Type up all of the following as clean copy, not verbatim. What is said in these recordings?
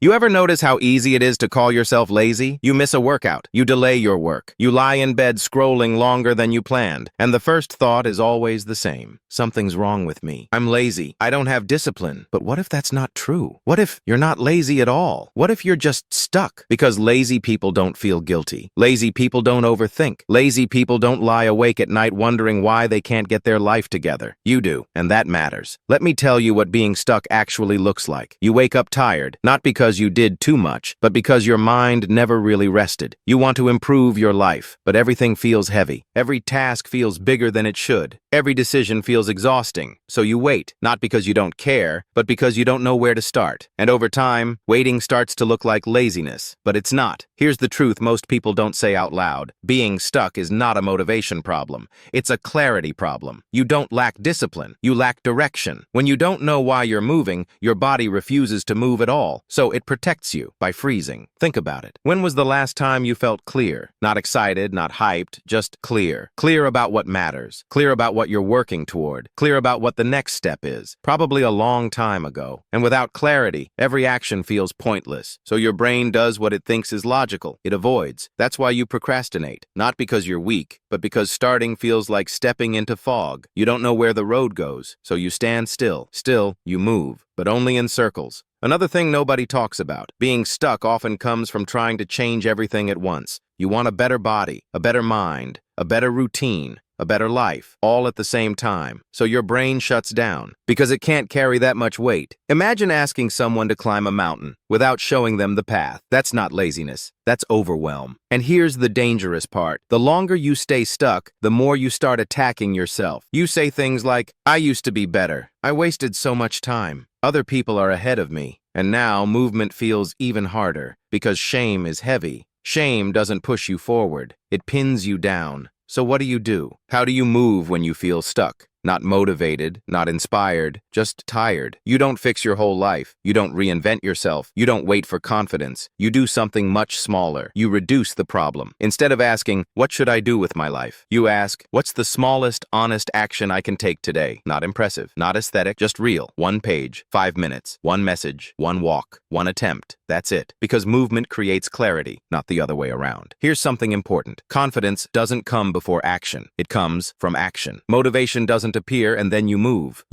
You ever notice how easy it is to call yourself lazy? You miss a workout, you delay your work, you lie in bed scrolling longer than you planned, and the first thought is always the same. Something's wrong with me. I'm lazy. I don't have discipline. But what if that's not true? What if you're not lazy at all? What if you're just stuck? Because lazy people don't feel guilty. Lazy people don't overthink. Lazy people don't lie awake at night wondering why they can't get their life together. You do, and that matters. Let me tell you what being stuck actually looks like. You wake up tired, not because you did too much, but because your mind never really rested. You want to improve your life, but everything feels heavy. Every task feels bigger than it should. Every decision feels exhausting. So you wait, not because you don't care, but because you don't know where to start. And over time, waiting starts to look like laziness. But it's not. Here's the truth most people don't say out loud. Being stuck is not a motivation problem. It's a clarity problem. You don't lack discipline. You lack direction. When you don't know why you're moving, your body refuses to move at all. So it protects you by freezing. Think about it. When was the last time you felt clear? Not excited, not hyped, just clear. Clear about what matters. Clear about what you're working toward. Clear about what the next step is. Probably a long time ago. And without clarity, every action feels pointless. So your brain does what it thinks is logical. It avoids. That's why you procrastinate. Not because you're weak, but because starting feels like stepping into fog. You don't know where the road goes, so you stand still. Still, you move, but only in circles. Another thing nobody talks about. Being stuck often comes from trying to change everything at once. You want a better body, a better mind, a better routine, a better life, all at the same time. So your brain shuts down because it can't carry that much weight. Imagine asking someone to climb a mountain without showing them the path. That's not laziness. That's overwhelm. And here's the dangerous part. The longer you stay stuck, the more you start attacking yourself. You say things like, I used to be better. I wasted so much time. Other people are ahead of me. And now movement feels even harder because shame is heavy. Shame doesn't push you forward. It pins you down. So what do? How do you move when you feel stuck? Not motivated, not inspired, just tired. You don't fix your whole life. You don't reinvent yourself. You don't wait for confidence. You do something much smaller. You reduce the problem. Instead of asking, what should I do with my life? You ask, what's the smallest, honest action I can take today? Not impressive, not aesthetic, just real. 1 page, 5 minutes, 1 message, 1 walk, 1 attempt. That's it. Because movement creates clarity, not the other way around. Here's something important. Confidence doesn't come before action. It comes from action. Motivation doesn't appear and then you move,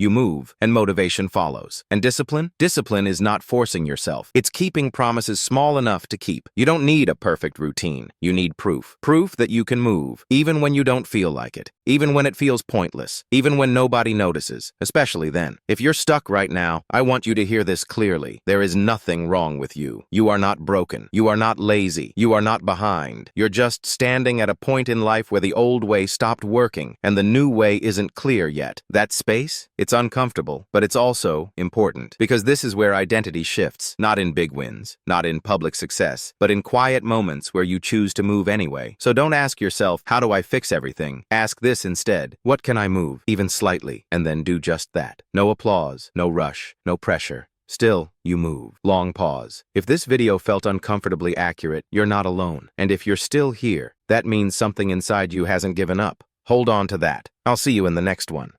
and motivation follows. And discipline? Discipline is not forcing yourself. It's keeping promises small enough to keep. You don't need a perfect routine. You need proof. Proof that you can move, even when you don't feel like it, even when it feels pointless, even when nobody notices, especially then. If you're stuck right now, I want you to hear this clearly. There is nothing wrong with you. You are not broken. You are not lazy. You are not behind. You're just standing at a point in life where the old way stopped working and the new way isn't clear yet. That space, it's uncomfortable, but it's also important because this is where identity shifts, not in big wins, not in public success, but in quiet moments where you choose to move anyway. So don't ask yourself, how do I fix everything? Ask this instead, what can I move, even slightly, and then do just that. No applause, no rush, no pressure. Still, you move. Long pause. If this video felt uncomfortably accurate, you're not alone. And if you're still here, that means something inside you hasn't given up. Hold on to that. I'll see you in the next one.